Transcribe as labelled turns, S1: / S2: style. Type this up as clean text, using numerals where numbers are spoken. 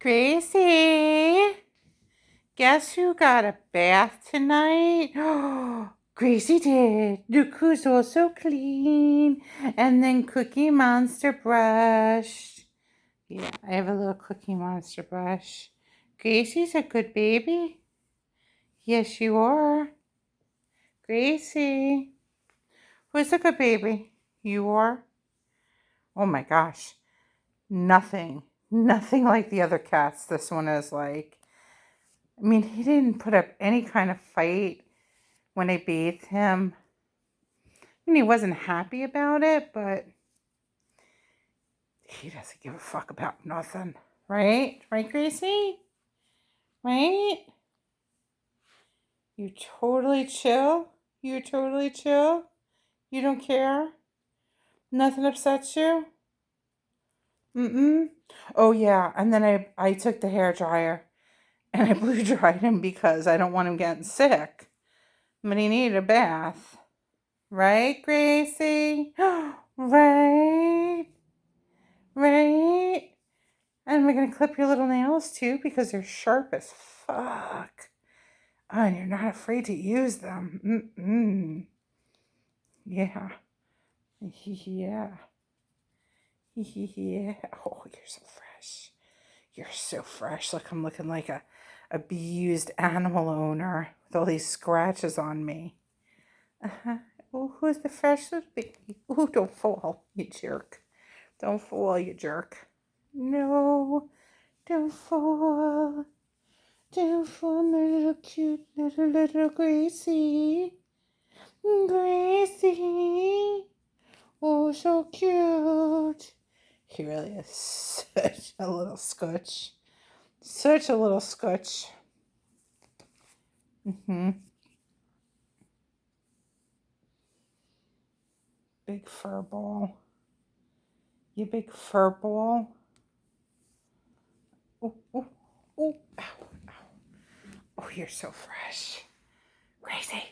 S1: Gracie, guess who got a bath tonight? Oh, Gracie did. Look who's all so clean. And then Cookie Monster brushed. Yeah, I have a little Cookie Monster brush. Gracie's a good baby. Yes, you are. Gracie. Who's a good baby? You are? Oh my gosh. Nothing like the other cats. This one is like, I mean, he didn't put up any kind of fight when I bathed him. I mean, he wasn't happy about it, but he doesn't give a fuck about nothing. Right? Right, Gracie? Right? You totally chill? You totally chill? You don't care? Nothing upsets you? Mm-mm. Oh, yeah. And then I took the hair dryer and I blew dried him because I don't want him getting sick. But he needed a bath. Right, Gracie? Right? Right? And we're going to clip your little nails too because they're sharp as fuck. Oh, and you're not afraid to use them. Mm-mm. Yeah. Yeah. Yeah. Oh, you're so fresh. You're so fresh. Look, I'm looking like a abused animal owner with all these scratches on me. Uh-huh. Oh, who's the fresh little baby? Oh, don't fall, you jerk. Don't fall, you jerk. No, don't fall. Don't fall, my little cute little Gracie. Gracie. Oh, so cute. He really is such a little scotch. Such a little scotch. Big fur ball. You big fur ball. Oh, oh, oh. Ow, ow. Oh, you're so fresh. Crazy.